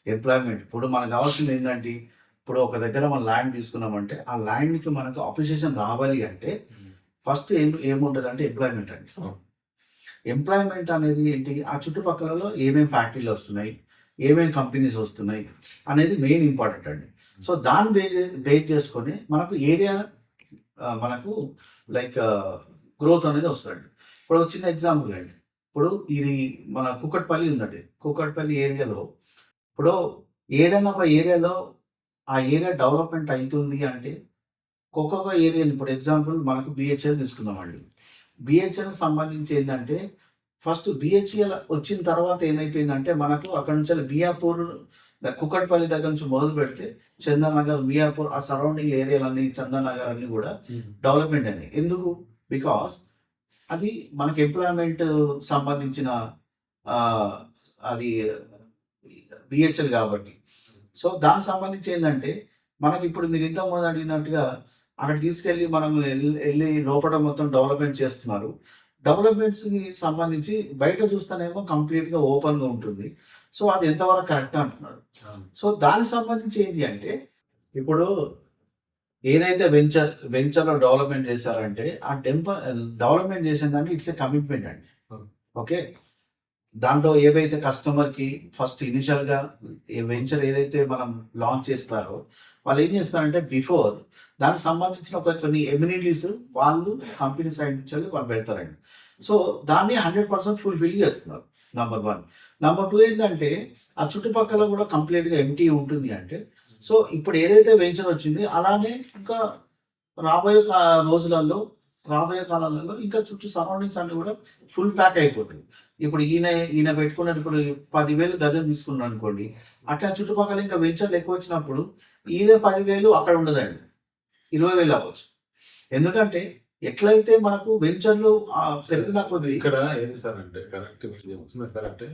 Speaker 2: ఎంప్లాయ్‌మెంట్ ఇప్పుడు మనకు కావాల్సింది ఏంటంటే ఇప్పుడు ఒక దగ్గర మనం ల్యాండ్ తీసుకున్నామంటే ఆ ల్యాండ్‌కి మనకు అప్రిషియేషన్ రావాలి అంటే ఫస్ట్ ఏముంటదంటే ఎంప్లాయ్‌మెంట్ అండి.
Speaker 1: అవును.
Speaker 2: ఎంప్లాయ్‌మెంట్ అనేది ఏంటి? ఆ చుట్టుపక్కలలో ఏమేమి ఫ్యాక్టరీలు వస్తున్నాయి? ఏమేమి కంపెనీస్ వస్తున్నాయి అనేది మెయిన్ ఇంపార్టెంట్ అండి. సో దాన్ని బేస్ చేసుకొని మనకు ఏరియా మనకు లైక్ గ్రోత్ అనేది వస్తుంది. ఇప్పుడు ఒక చిన్న ఎగ్జాంపుల్ అండి. ఇప్పుడు ఇది మన కుకట్పల్లి ఉందండి. కుకట్పల్లి ఏరియాలో ఇప్పుడు ఏదైనా ఒక ఏరియాలో ఆ ఏరియా డెవలప్మెంట్ అవుతుంది అంటే ఒక్కొక్క ఏరియాని ఇప్పుడు ఎగ్జాంపుల్ మనకు బిహెచ్ఎల్ తీసుకుందామండి. బిహెచ్ఎల్ సంబంధించి ఏంటంటే ఫస్ట్ బిహెచ్ఎల్ వచ్చిన తర్వాత ఏమైపోయిందంటే మనకు అక్కడ నుంచి మియాపూర్ కుకట్పల్లి దగ్గర నుంచి మొదలు పెడితే చందనగర్, మియాపూర్ ఆ సరౌండింగ్ ఏరియాలన్నీ చందనగర్ అన్ని కూడా డెవలప్మెంట్ అయినాయి. ఎందుకు? బికాస్ అది మనకి ఎంప్లాయ్మెంట్ సంబంధించిన అది బిహెచ్ఎల్ కాబట్టి. సో దానికి సంబంధించి ఏంటంటే మనకి ఇప్పుడు మీరు ఇంతకుముందు అడిగినట్టుగా అక్కడ తీసుకెళ్ళి మనం వెళ్ళి లోపల మొత్తం డెవలప్మెంట్ చేస్తున్నారు. డెవలప్మెంట్స్కి సంబంధించి బయట చూస్తేనేమో కంప్లీట్గా ఓపెన్గా ఉంటుంది. సో అది ఎంతవరకు కరెక్ట్ అంటున్నారు. సో దానికి సంబంధించి ఏంటి అంటే ఇప్పుడు ఏదైతే వెంచర్లో డెవలప్మెంట్ చేశారంటే ఆ డెవలప్మెంట్ చేసిన దాన్ని ఇట్స్ ఏ కమిట్మెంట్ అండి. ఓకే, దాంట్లో ఏవైతే కస్టమర్కి ఫస్ట్ ఇనిషియల్గా ఏ వెంచర్ ఏదైతే మనం లాంచ్ చేస్తారో వాళ్ళు ఏం చేస్తారంటే బిఫోర్ దానికి సంబంధించిన కొన్ని ఎమ్యూనిటీస్ వాళ్ళు కంపెనీ సైడ్ నుంచి వాళ్ళు పెడతారండి. సో దాన్ని 100% ఫుల్ఫిల్ చేస్తున్నారు. నంబర్ 1. నంబర్ 2 ఏంటంటే ఆ చుట్టుపక్కల కూడా కంప్లీట్గా ఎంటీ ఉంటుంది అంటే సో ఇప్పుడు ఏదైతే వెంచర్ వచ్చింది అలానే ఇంకా రాబోయే రాబోయే కాలాలలో ఇంకా చుట్టూ సరౌండింగ్స్ అన్ని కూడా ఫుల్ ప్యాక్ అయిపోతుంది. ఇప్పుడు ఈయన పెట్టుకున్నట్టు ఇప్పుడు 10,000 గజం తీసుకున్నాడు అనుకోండి, అట్లా చుట్టుపక్కల ఇంకా వెంచర్లు ఎక్కువ వచ్చినప్పుడు ఈయన 10,000 అక్కడ ఉండదండి, 20,000 అవ్వచ్చు. ఎందుకంటే ఎట్లయితే మనకు వెంచర్లు చెప్పిన కొద్ది
Speaker 1: ఇక్కడ ఏం సార్ అంటే కరెక్ట్ కరెక్టే.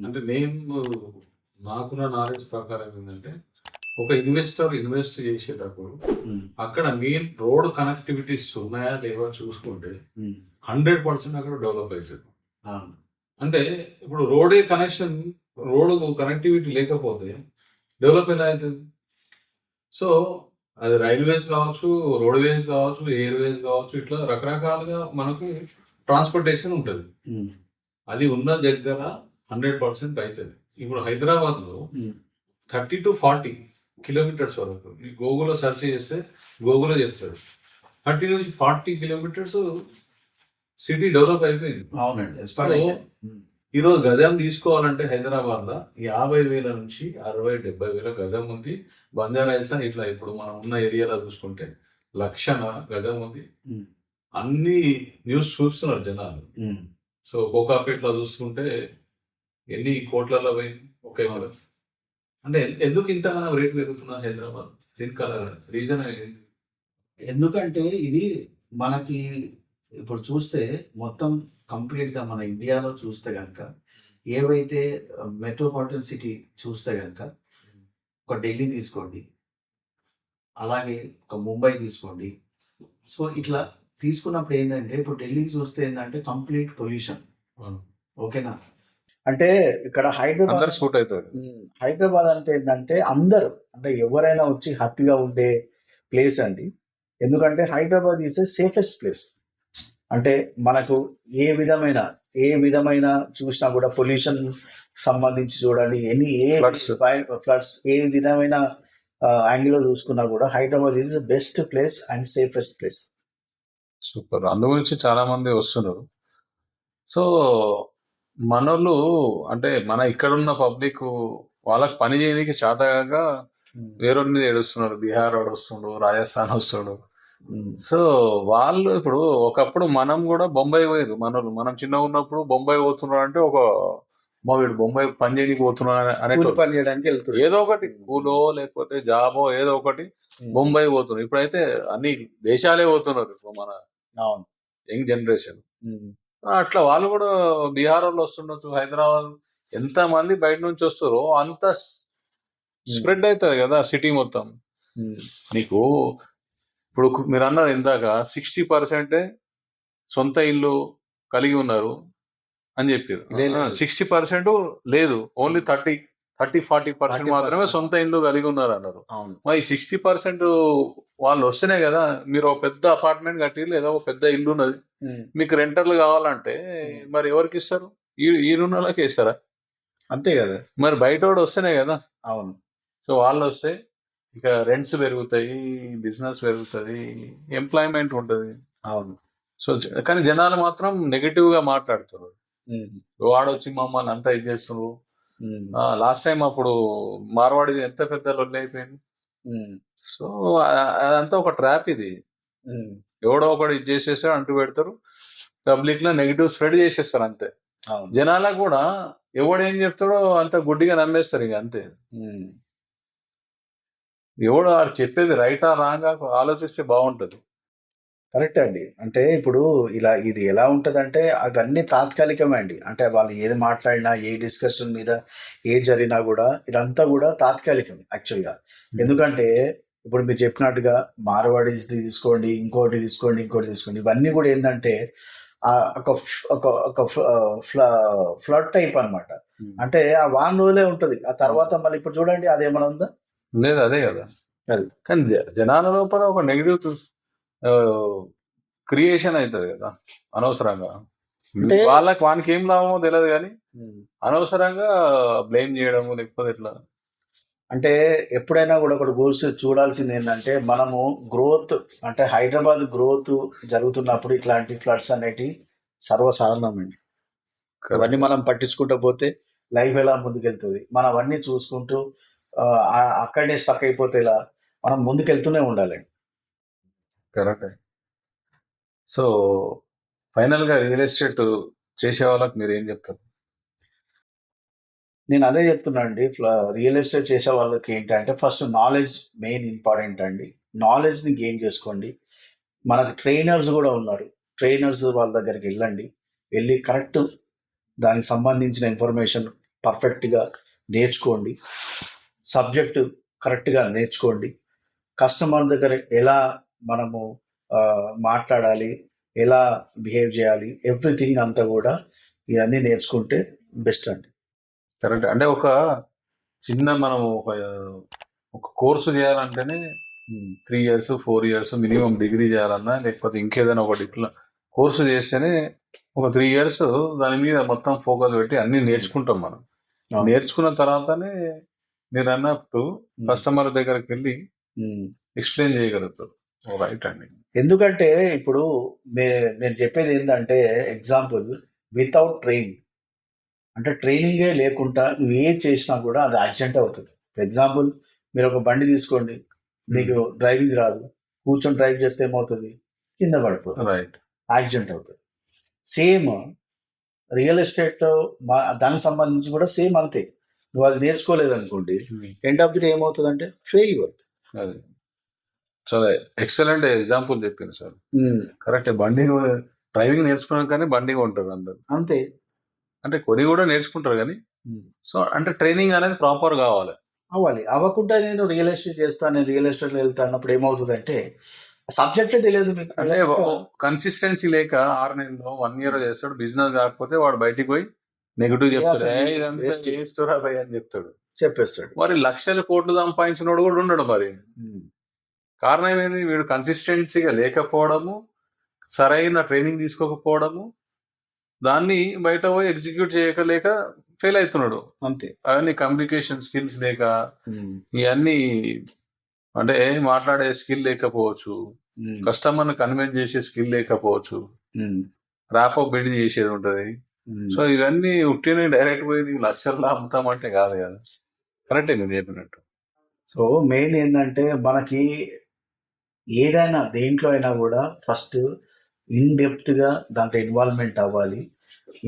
Speaker 1: అంటే నేను నాకున్న నాలెడ్జ్ ప్రకారం ఏంటంటే ఒక ఇన్వెస్టర్ ఇన్వెస్ట్ చేసేటప్పుడు అక్కడ మెయిన్ రోడ్ కనెక్టివిటీస్ ఉన్నాయా లేవా చూసుకుంటే 100% అక్కడ డెవలప్ అవుతుంది. అంటే ఇప్పుడు రోడ్ కనెక్టివిటీ లేకపోతే డెవలప్ ఎలా అవుతుంది? సో అది రైల్వేస్ కావచ్చు, రోడ్వేస్ కావచ్చు, ఎయిర్వేస్ కావచ్చు, ఇట్లా రకరకాలుగా మనకు ట్రాన్స్పోర్టేషన్ ఉంటుంది. అది ఉన్న దగ్గర 100% అవుతుంది. ఇప్పుడు హైదరాబాద్లో 30 to 40 కిలోమీటర్స్ వరకు గూగుల్లో సెర్చ్ చేస్తే గూగుల్లో చెప్తారు 30 నుంచి 40 కిలోమీటర్స్ సిటీ డెవలప్ అయిపోయింది.
Speaker 2: అవునండి.
Speaker 1: ఈరోజు గజం తీసుకోవాలంటే హైదరాబాద్ లో 50,000 నుంచి 60,000-70,000 గజం ఉంది. బంజారాహిల్స్ ఇట్లా ఇప్పుడు మనం ఉన్న ఏరియాలో చూసుకుంటే 1,00,000 గజం ఉంది. అన్ని న్యూస్ చూస్తున్నారు జనాలు. సో కోకాపేటలో చూసుకుంటే ఎన్ని కోట్లలో పోయింది ఒక ఎకరం. అంటే ఎందుకు ఇంత రేట్ పెరుగుతున్నా హైదరాబాద్? దీనికి రీజన్ ఏంటి?
Speaker 2: ఎందుకంటే ఇది మనకి ఇప్పుడు చూస్తే మొత్తం కంప్లీట్గా మన ఇండియాలో చూస్తే కనుక ఏవైతే మెట్రోపాలిటన్ సిటీ చూస్తే కనుక ఒక ఢిల్లీ తీసుకోండి, అలాగే ఒక ముంబై తీసుకోండి. సో ఇట్లా తీసుకున్నప్పుడు ఏంటంటే ఇప్పుడు ఢిల్లీకి చూస్తే ఏంటంటే కంప్లీట్ పొల్యూషన్. ఓకేనా? అంటే ఇక్కడ హైదరాబాద్ అంటే ఏంటంటే అందరూ అంటే ఎవరైనా వచ్చి హ్యాపీగా ఉండే ప్లేస్ అండి. ఎందుకంటే Hyderabad is a safest place. అంటే మనకు ఏ విధమైన చూసినా కూడా పొల్యూషన్ సంబంధించి చూడండి, ఫ్లడ్స్ ఏ విధమైన యాంగిల్లో చూసుకున్నా కూడా Hyderabad is the best place and safest place.
Speaker 3: Super. అందు గురించి చాలా మంది వస్తున్నారు. సో మనోళ్ళు అంటే మన ఇక్కడున్న పబ్లిక్ వాళ్ళకి పని చేయడానికి చేతగా వేరే మీద ఏడుస్తున్నారు. బీహార్ వాడు వస్తుండు, రాజస్థాన్ వస్తుండు. సో వాళ్ళు ఇప్పుడు ఒకప్పుడు మనం కూడా బొంబాయి పోయారు మనోళ్ళు. మనం చిన్నగా ఉన్నప్పుడు బొంబాయి పోతున్నారు అంటే ఒక వీడు బొంబాయి పని చేయడానికి పోతున్నారు అనే
Speaker 2: పని చేయడానికి వెళ్తారు,
Speaker 3: ఏదో ఒకటి కూలో లేకపోతే జాబో ఏదో ఒకటి బొంబాయి పోతున్నారు. ఇప్పుడైతే అన్ని దేశాలే పోతున్నారు మన యంగ్ జనరేషన్. అట్లా వాళ్ళు కూడా బీహార్ వాళ్ళు వస్తుండొచ్చు. హైదరాబాద్ ఎంత మంది బయట నుంచి వస్తారో అంత స్ప్రెడ్ అవుతుంది కదా సిటీ మొత్తం. నీకు ఇప్పుడు మీరు అన్నారు ఇందాక 60% సొంత ఇల్లు కలిగి ఉన్నారు అని చెప్పారు. 60% లేదు, ఓన్లీ 30-40% మాత్రమే సొంత ఇల్లు కలిగి ఉన్నారు అన్నారు. మరి 60% వాళ్ళు వస్తేనే కదా మీరు ఒక పెద్ద అపార్ట్మెంట్ కట్టి లేదా ఒక పెద్ద ఇల్లు ఉన్నది, మీకు రెంటర్లు కావాలంటే మరి ఎవరికి ఇస్తారు? ఈ రుణాలకి ఇస్తారా?
Speaker 2: అంతే కదా.
Speaker 3: మరి బయటోడు వస్తేనే కదా.
Speaker 2: అవును.
Speaker 3: సో వాళ్ళు వస్తే ఇక రెంట్స్ పెరుగుతాయి, బిజినెస్ పెరుగుతుంది, ఎంప్లాయ్మెంట్ ఉంటుంది.
Speaker 2: అవును.
Speaker 3: సో కానీ జనాలు మాత్రం నెగిటివ్ గా మాట్లాడుతున్నారు.
Speaker 2: ఉమ్,
Speaker 3: వాడొచ్చి మమ్మల్ని అంతా ఇది చేస్తున్నారు.
Speaker 2: ఉమ్,
Speaker 3: లాస్ట్ టైం అప్పుడు మార్వాడి ఎంత పెద్ద లొల్లి అయిపోయింది.
Speaker 2: ఉమ్,
Speaker 3: సో అదంతా ఒక ట్రాప్ ఇది.
Speaker 2: ఉమ్,
Speaker 3: ఎవడో ఒకడు ఇది చేసేసాడు అంటూ పెడతారు, పబ్లిక్ లో నెగిటివ్ స్ప్రెడ్ చేసేస్తారు అంతే.
Speaker 2: అవును.
Speaker 3: జనాలకు కూడా ఎవడేం చెప్తాడో అంత గుడ్డిగా నమ్మేస్తారు ఇక అంతే.
Speaker 2: ఉమ్,
Speaker 3: ఎవడు వాడు చెప్పేది రైటా రాంగా ఆలోచిస్తే బాగుంటది.
Speaker 2: కరెక్ట్ అండి. అంటే ఇప్పుడు ఇది ఎలా ఉంటదంటే అవన్నీ తాత్కాలికమే అండి. అంటే వాళ్ళు ఏది మాట్లాడినా, ఏ డిస్కషన్ మీద ఏది జరిగినా కూడా ఇదంతా కూడా తాత్కాలికమే యాక్చువల్‌గా. ఎందుకంటే ఇప్పుడు మీరు చెప్పినట్టుగా మార్వాడీస్‌ది తీసుకోండి, ఇంకోటి తీసుకోండి, ఇంకోటి తీసుకోండి. ఇవన్నీ కూడా ఏందంటే ఒక ఒక ఒక ఫ్లడ్ టైప్ అన్నమాట. అంటే ఆ వారం రోజులే ఉంటది. ఆ తర్వాత మళ్ళీ ఇప్పుడు చూడండి అదేమన్నా ఉందా?
Speaker 3: లేదు, అదే కదా.
Speaker 2: అది.
Speaker 3: కానీ జనాల లోపల ఒక నెగిటివ్ క్రియేషన్ అవుతుంది కదా అనవసరంగా.
Speaker 2: అంటే
Speaker 3: వానికి ఏం లాభమో తెలియదు కానీ
Speaker 2: ఉమ్.
Speaker 3: అనవసరంగా బ్లేమ్ చేయడం లేకపోతే ఎట్లా.
Speaker 2: అంటే ఎప్పుడైనా కూడా ఒకటి గోల్స్ చూడాల్సింది ఏంటంటే మనము గ్రోత్, అంటే హైదరాబాద్ గ్రోత్ జరుగుతున్నప్పుడు ఇట్లాంటి ఫ్లడ్స్ అనేటివి సర్వసాధారణమండి. అవన్నీ మనం పట్టించుకుంటూ పోతే లైఫ్ ఎలా ముందుకెళ్తుంది, మనం అవన్నీ చూసుకుంటూ అక్కడనే స్టక్ అయిపోతే ఇలా మనం ముందుకెళ్తూనే ఉండాలండి.
Speaker 3: కరెక్ట్. సో ఫైనల్ గా రియల్ ఎస్టేట్ చేసే వాళ్ళకి మీరు ఏం చెప్తారు?
Speaker 2: నేను అదే చెప్తున్నా అండి. రియల్ ఎస్టేట్ చేసే వాళ్ళకి ఏంటంటే ఫస్ట్ నాలెడ్జ్ మెయిన్ ఇంపార్టెంట్ అండి. నాలెడ్జ్ని గెయిన్ చేసుకోండి. మనకు ట్రైనర్స్ కూడా ఉన్నారు. ట్రైనర్స్ వాళ్ళ దగ్గరికి వెళ్ళి కరెక్ట్ దానికి సంబంధించిన ఇన్ఫర్మేషన్ పర్ఫెక్ట్గా నేర్చుకోండి. సబ్జెక్టు కరెక్ట్గా నేర్చుకోండి. కస్టమర్ దగ్గర ఎలా మనము మాట్లాడాలి, ఎలా బిహేవ్ చేయాలి, ఎవ్రీథింగ్ అంతా కూడా ఇవన్నీ నేర్చుకుంటే బెస్ట్ అండి.
Speaker 3: కరెక్ట్. అంటే ఒక చిన్న మనం ఒక కోర్సు చేయాలంటేనే 3 years 4 years మినిమం డిగ్రీ చేయాలన్నా, లేకపోతే ఇంకేదైనా ఒక కోర్సు చేస్తేనే ఒక 3 years దాని మీద మొత్తం ఫోకస్ పెట్టి అన్ని నేర్చుకుంటాం మనం. నేర్చుకున్న తర్వాతనే మీరు అన్నట్టు కస్టమర్ దగ్గరికి వెళ్ళి ఎక్స్ప్లెయిన్ చేయగలుగుతారు. రైట్ అండి.
Speaker 2: ఎందుకంటే ఇప్పుడు నేను చెప్పేది ఏంటంటే ఎగ్జాంపుల్ వితౌట్ ట్రైనింగ్, అంటే ట్రైనింగే లేకుండా నువ్వు ఏది చేసినా కూడా అది యాక్సిడెంట్ అవుతుంది. ఫర్ ఎగ్జాంపుల్ మీరు ఒక బండి తీసుకోండి, మీకు డ్రైవింగ్ రాదు, కూర్చొని డ్రైవ్ చేస్తే ఏమవుతుంది, కింద పడిపోతుంది,
Speaker 3: రైట్,
Speaker 2: యాక్సిడెంట్ అవుతుంది. సేమ్ రియల్ ఎస్టేట్ దానికి సంబంధించి కూడా సేమ్ అంతే. నువ్వు అది నేర్చుకోలేదు అనుకోండి, ఎండ్ ఆఫ్ ది డే ఏమవుతుంది అంటే ఫెయిల్యూర్.
Speaker 3: అది చాలా ఎక్సలెంట్ ఎగ్జాంపుల్ చెప్పింది సార్. కరెక్ట్. బండి డ్రైవింగ్ నేర్చుకున్నాం కానీ బండి కొంటారు అందరు
Speaker 2: అంతే.
Speaker 3: అంటే కొని కూడా నేర్చుకుంటారు కానీ సో అంటే ట్రైనింగ్ అనేది ప్రాపర్ కావాలి.
Speaker 2: అవ్వకుండా నేను రియల్ ఎస్టేట్ చేస్తాను, నేను రియల్ ఎస్టేట్లో వెళ్తాను అన్నప్పుడు ఏమవుతుంది అంటే సబ్జెక్టే తెలియదు మీకు.
Speaker 3: అంటే కన్సిస్టెన్సీ లేక 6 నెలలు 1 year చేస్తాడు, బిజినెస్ కాకపోతే వాడు బయటికి పోయి నెగిటివ్ చెప్తాడు, ఇదంతా భయ అని
Speaker 2: చెప్పేస్తాడు.
Speaker 3: మరి లక్షల కోట్లు సంపాదించినోడు కూడా ఉండడు. మరి కారణం ఏంది? వీడు కన్సిస్టెన్సీగా లేకపోవడము, సరైన ట్రైనింగ్ తీసుకోకపోవడము, దాన్ని బయట పోయి ఎగ్జిక్యూట్ చేయలేక ఫెయిల్ అవుతున్నాడు
Speaker 2: అంతే.
Speaker 3: అవన్నీ కమ్యూనికేషన్ స్కిల్స్ లేక, ఇవన్నీ అంటే మాట్లాడే స్కిల్ లేకపోవచ్చు, కస్టమర్ని కన్విన్స్ చేసే స్కిల్ లేకపోవచ్చు, ర్యాపో బిల్డ్ చేసేది ఉంటది. సో ఇవన్నీ ఉట్టినే డైరెక్ట్ పోయి లక్షల్లో అమ్ముతామంటే కాదు కదా. కరెక్టే మీరు చెప్పినట్టు.
Speaker 2: సో మెయిన్ ఏంటంటే మనకి ఏదైనా దేంట్లో అయినా కూడా ఫస్ట్ ఇన్ డెప్త్గా దాంట్లో ఇన్వాల్వ్మెంట్ అవ్వాలి,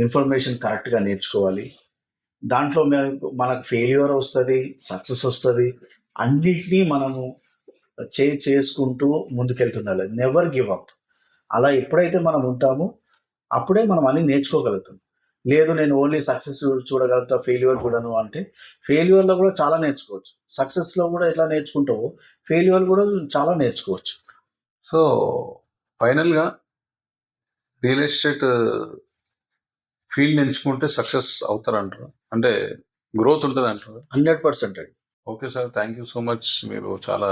Speaker 2: ఇన్ఫర్మేషన్ కరెక్ట్గా నేర్చుకోవాలి. దాంట్లో మనకు ఫెయిల్యూర్ వస్తుంది, సక్సెస్ వస్తుంది, అన్నిటినీ మనము చేసుకుంటూ ముందుకెళ్తుండాలి. Never give up. అలా ఎప్పుడైతే మనం ఉంటామో అప్పుడే మనం అన్ని నేర్చుకోగలుగుతాం. లేదు నేను ఓన్లీ సక్సెస్ చూడగలుగుతా, ఫెయిల్యూర్ చూడను అంటే ఫెయిల్యూర్లో కూడా చాలా నేర్చుకోవచ్చు. సక్సెస్లో కూడా ఎట్లా నేర్చుకుంటావో ఫెయిల్యూర్ కూడా చాలా నేర్చుకోవచ్చు.
Speaker 3: సో ఫైనల్గా రియల్ ఎస్టేట్ ఫీల్డ్ ఎంచుకుంటే సక్సెస్ అవుతారంటారు, అంటే గ్రోత్ ఉంటుంది అంటారు.
Speaker 2: 100% అండి.
Speaker 3: Okay sir, thank you so much. మీరు చాలా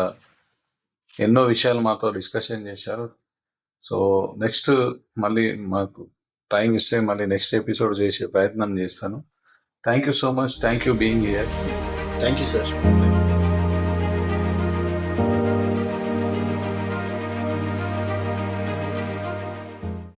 Speaker 3: ఎన్నో విషయాలు మాతో డిస్కషన్ చేశారు. సో నెక్స్ట్ మళ్ళీ మాకు టైం ఇస్తే మళ్ళీ నెక్స్ట్ ఎపిసోడ్ చేసే ప్రయత్నం చేస్తాను. Thank you so much. Thank you being here.
Speaker 2: Thank you sir.